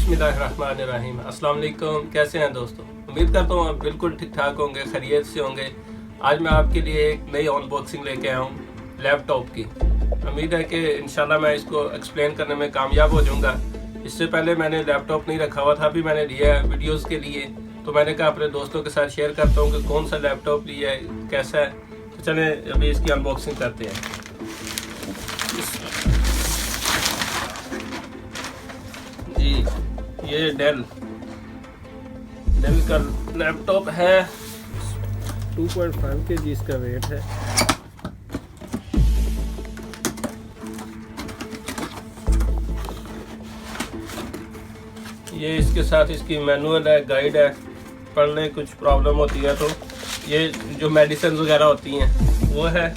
बिस्मिल्लाहिर्रहमानिर्रहीम। अस्सलाम वालेकुम। कैसे हैं दोस्तों? उम्मीद करता हूँ आप बिल्कुल ठीक ठाक होंगे, खैरियत से होंगे। आज मैं आपके लिए एक नई अनबॉक्सिंग लेके आया हूँ लैपटॉप की। उम्मीद है कि इंशाल्लाह मैं इसको एक्सप्लेन करने में कामयाब हो जाऊँगा। इससे पहले मैंने लैपटॉप नहीं रखा हुआ था, अभी मैंने लिया है वीडियोज़ के लिए, तो मैंने कहा अपने दोस्तों के साथ शेयर करता हूँ कि कौन सा लैपटॉप लिया है, कैसा है। तो चलें अभी इसकी अनबॉक्सिंग करते हैं। जी, ये डेल का लैपटॉप है। 2.5 kg इसका वेट है। ये इसके साथ इसकी मैनुअल है, गाइड है। पढ़ने कुछ प्रॉब्लम होती है तो ये जो मेडिसिन वगैरह होती हैं वो है।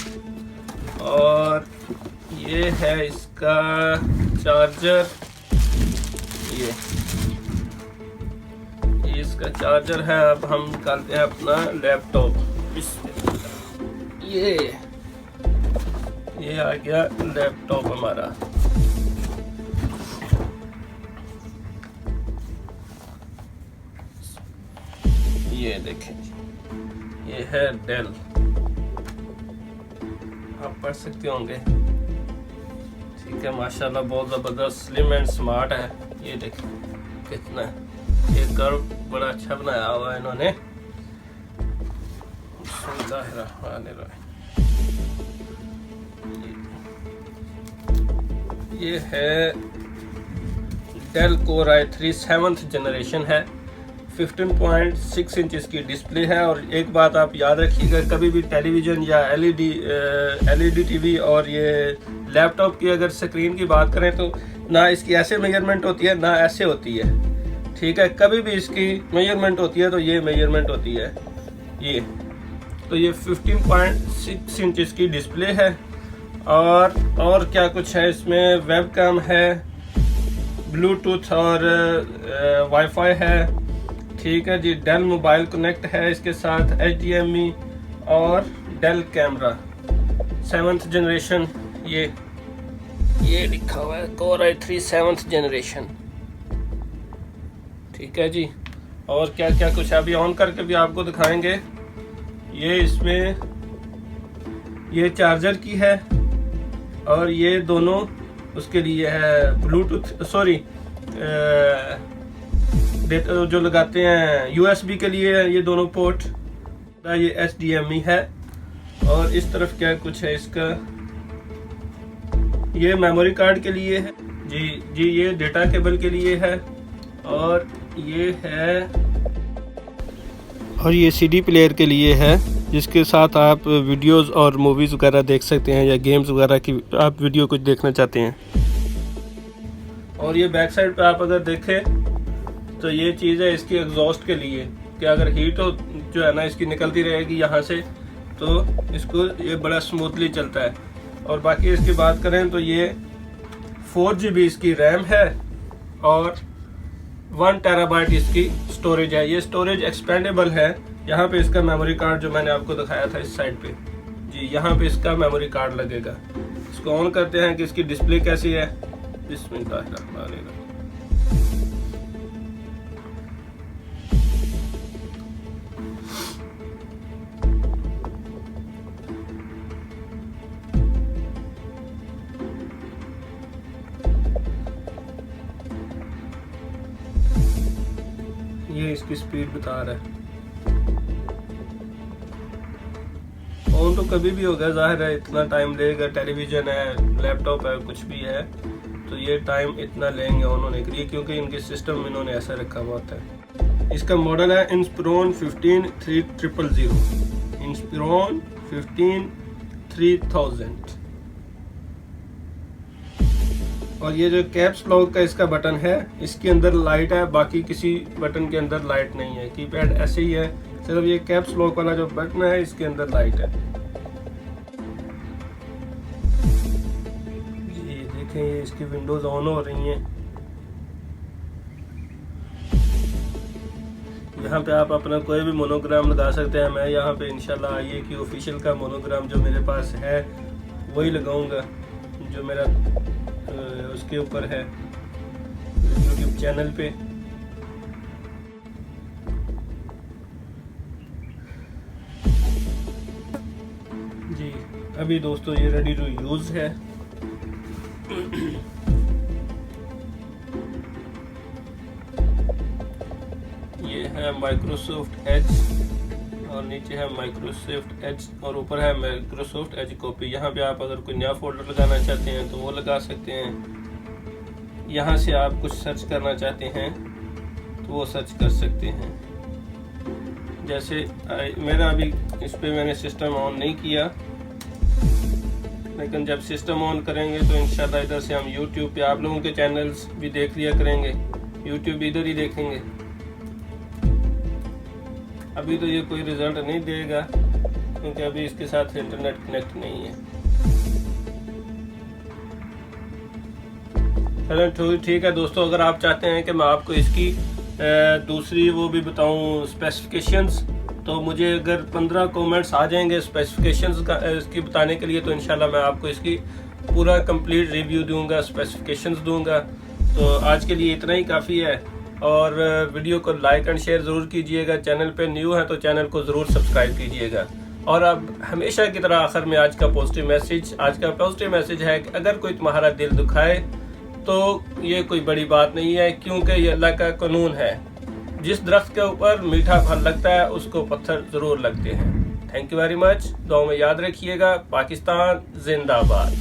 और ये है इसका चार्जर। ये इसका चार्जर है। अब हम निकालते हैं अपना लैपटॉप। ये आ गया लैपटॉप हमारा। ये देखें, ये है डेल। आप पढ़ सकते होंगे, ठीक है। माशाल्लाह बहुत ज़बरदस्त, स्लिम एंड स्मार्ट है। ये देखें कितना, ये कर्व बड़ा अच्छा बनाया हुआ है इन्होंने। ये है del core i3 7th generation है। 15.6 इंच की डिस्प्ले है। और एक बात आप याद रखिएगा, कभी भी टेलीविज़न या एलईडी टीवी और ये लैपटॉप की अगर स्क्रीन की बात करें तो ना इसकी ऐसे मेजरमेंट होती है ना ऐसे होती है, ठीक है। कभी भी इसकी मेजरमेंट होती है तो ये मेजरमेंट होती है। ये 15.6 इंच की डिस्प्ले है। और क्या कुछ है इसमें, वेबकैम है, ब्लूटूथ और वाईफाई है, ठीक है जी। डेल मोबाइल कनेक्ट है इसके साथ, HDMI और डेल कैमरा 7th जनरेशन। ये लिखा हुआ है कोर i3 7th जनरेशन, ठीक है जी। और क्या क्या कुछ अभी ऑन करके भी आपको दिखाएंगे। ये इसमें ये चार्जर की है और ये दोनों उसके लिए है ब्लूटूथ, सॉरी जो लगाते हैं USB के लिए है ये दोनों पोर्ट। ये HDMI है। और इस तरफ क्या कुछ है इसका, ये मेमोरी कार्ड के लिए है जी। ये डेटा केबल के लिए है। और ये CD प्लेयर के लिए है, जिसके साथ आप वीडियोस और मूवीज़ वगैरह देख सकते हैं या गेम्स वगैरह की आप वीडियो कुछ देखना चाहते हैं। और ये बैक साइड पे आप अगर देखें तो ये चीज़ है इसकी एग्जॉस्ट के लिए, कि अगर हीट हो जो है ना इसकी निकलती रहेगी यहाँ से, तो इसको ये बड़ा स्मूथली चलता है। और बाकी इसकी बात करें तो ये 4 GB इसकी रैम है और 1 TB इसकी स्टोरेज है। ये स्टोरेज एक्सपेंडेबल है। यहाँ पे इसका मेमोरी कार्ड जो मैंने आपको दिखाया था इस साइड पे जी, यहाँ पे इसका मेमोरी कार्ड लगेगा। इसको ऑन करते हैं कि इसकी डिस्प्ले कैसी है। बिस्मिल्लाहिर्रहमानिर्रहीम। ये इसकी स्पीड बता रहा है। ऑन तो कभी भी होगा, जाहिर है इतना टाइम लेगा। टेलीविज़न है, लैपटॉप है, कुछ भी है तो ये टाइम इतना लेंगे ऑन होने के लिए, क्योंकि इनके सिस्टम में इन्होंने ऐसा रखा हुआ होता है। इसका मॉडल है इंस्पिरॉन 153000। इंस्पिरॉन 153000। और ये जो कैप्स लॉक का इसका बटन है, इसके अंदर लाइट है, बाकी किसी बटन के अंदर लाइट नहीं है। कीपैड ऐसे ही है, सिर्फ ये कैप्स लॉक वाला जो बटन है इसके अंदर लाइट है जी। देखें ये इसकी विंडोज ऑन हो रही हैं। यहाँ पे आप अपना कोई भी मोनोग्राम लगा सकते हैं। मैं यहाँ पे इंशाल्लाह आईए की ऑफिशियल का मोनोग्राम जो मेरे पास है वही लगाऊंगा, जो मेरा उसके ऊपर है, जो कि चैनल पे। जी अभी दोस्तों ये रेडी टू यूज़ है। ये है माइक्रोसॉफ्ट एज और नीचे है माइक्रोसॉफ्ट एज और ऊपर है माइक्रोसॉफ्ट एज कॉपी। यहाँ पे आप अगर कोई नया फोल्डर लगाना चाहते हैं तो वो लगा सकते हैं। यहाँ से आप कुछ सर्च करना चाहते हैं तो वो सर्च कर सकते हैं। जैसे मेरा अभी इस पे मैंने सिस्टम ऑन नहीं किया, लेकिन जब सिस्टम ऑन करेंगे तो इंशाल्लाह इधर से हम YouTube पे आप लोगों के चैनल्स भी देख लिया करेंगे। YouTube इधर ही देखेंगे। अभी तो ये कोई रिजल्ट नहीं देगा क्योंकि अभी इसके साथ इंटरनेट कनेक्ट नहीं है। चलो ठीक है दोस्तों, अगर आप चाहते हैं कि मैं आपको इसकी दूसरी वो भी बताऊं स्पेसिफिकेशंस, तो मुझे अगर 15 कमेंट्स आ जाएंगे स्पेसिफिकेशंस का इसकी बताने के लिए, तो इंशाल्लाह मैं आपको इसकी पूरा कंप्लीट रिव्यू दूंगा, स्पेसिफिकेशंस दूंगा। तो आज के लिए इतना ही काफ़ी है और वीडियो को लाइक एंड शेयर ज़रूर कीजिएगा। चैनल पे न्यू है तो चैनल को ज़रूर सब्सक्राइब कीजिएगा। और अब हमेशा की तरह आखिर में आज का पॉजिटिव मैसेज है कि अगर कोई तुम्हारा दिल दुखाए तो ये कोई बड़ी बात नहीं है, क्योंकि ये अल्लाह का कानून है। जिस दरख्त के ऊपर मीठा फल लगता है उसको पत्थर ज़रूर लगते हैं। Thank you very much. दुआ में याद रखिएगा। पाकिस्तान जिंदाबाद।